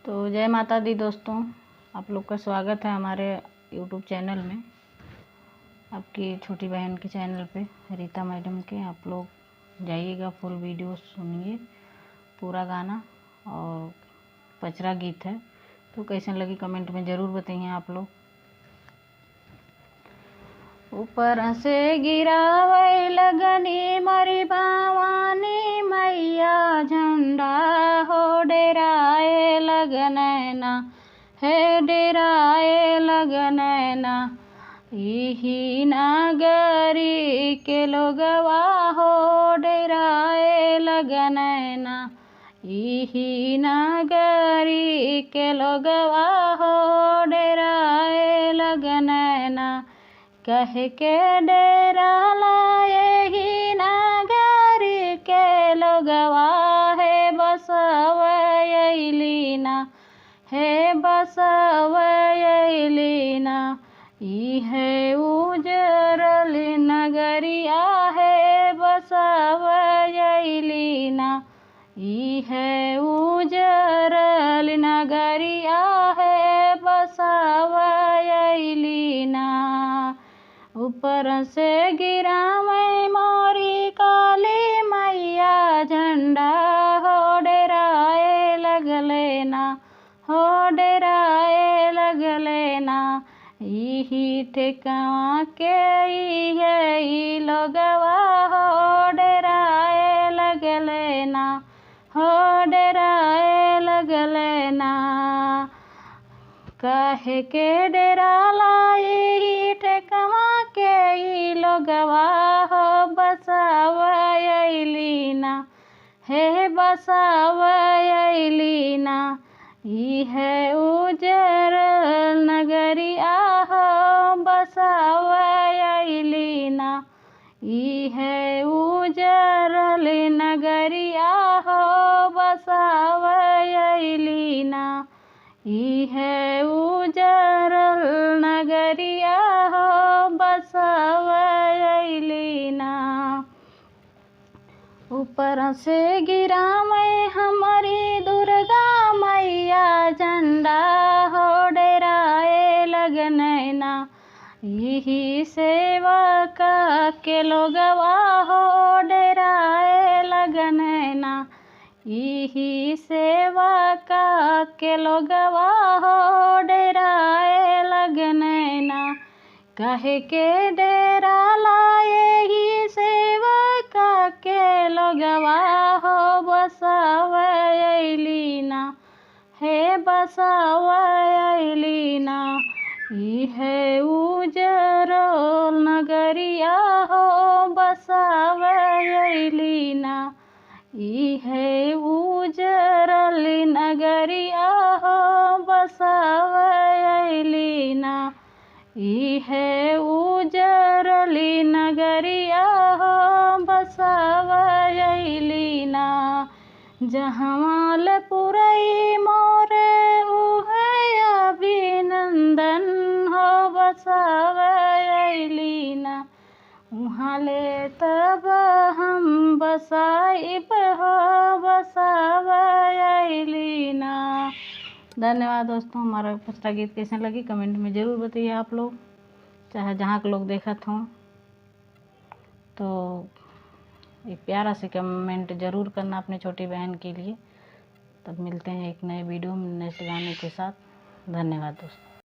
तो जय माता दी दोस्तों, आप लोग का स्वागत है हमारे यूट्यूब चैनल में, आपकी छोटी बहन के चैनल पे रीता मैडम के। आप लोग जाइएगा, फुल वीडियो सुनिए, पूरा गाना और पचरा गीत है। तो कैसे लगी कमेंट में ज़रूर बताइए आप लोग। ऊपर से गिरावे लगनी मरी भवानी मैया, झंडा हो डेराए लगनैना, है डेराए लगनैना। इही नगरी के लोगवा हो डेराए लगनैना, इही नगरी के लोगवा हो डेराए लगनैना। कह के डेरा लाए ही नगरी के लोगवा, है बसवैलीना, है बसवैलीना। ई है उजरल नगरिया, है बसवैलीना, ई है उजरल नगरिया, है बसवैलीना। ऊपर से गिरा मैं मोरी काली मैया, झंडा हो डेराए लग लेना, हो डेराए लग लेना। यही ठेकावा के ई लोगवा हो डेराए लग लेना, हो डेराए लग लेना। कहे के डेरा लाई ठेकावा के ई लोगवा हो बसवैलीना, हे बसवैलीना। ई है उजरल नगरिया हो बसवैलीना, ई है उजरल नगरिया हो बसवैलीना, ई है उजरल नगरिया हो बसवैलीना। ऊपर से गिरा मैं हमारी दुर्गा मैया, झंडा हो डेराए लगनैना। यही सेवा का के लोगवा हो डेराए लगनैना, यही सेवा का के लोगवा हो डेराए लगनैना। कहे के डेरा लाए ही सेवा का के लोगवा हो बसवैलीना, हे बसवैलीना। ई है उजरल नगरिया हो बसवैलीना, ई है उजरल नगरिया हो बसवैलीना, ई है उजरल नगरिया हो बसवैलीना। जहाँ पुरई मोरे उहे अभिनंदन हो बसवैलीना, वहाँ ले तब हम बसाइब हो बसवैलीना। धन्यवाद दोस्तों। हमारा पचरा गीत कैसे लगी कमेंट में ज़रूर बताइए आप लोग, चाहे जहाँ के लोग देखत हों। तो एक प्यारा सा कमेंट ज़रूर करना अपने छोटी बहन के लिए। तब मिलते हैं एक नए वीडियो में नेक्स्ट गाने के साथ। धन्यवाद दोस्तों।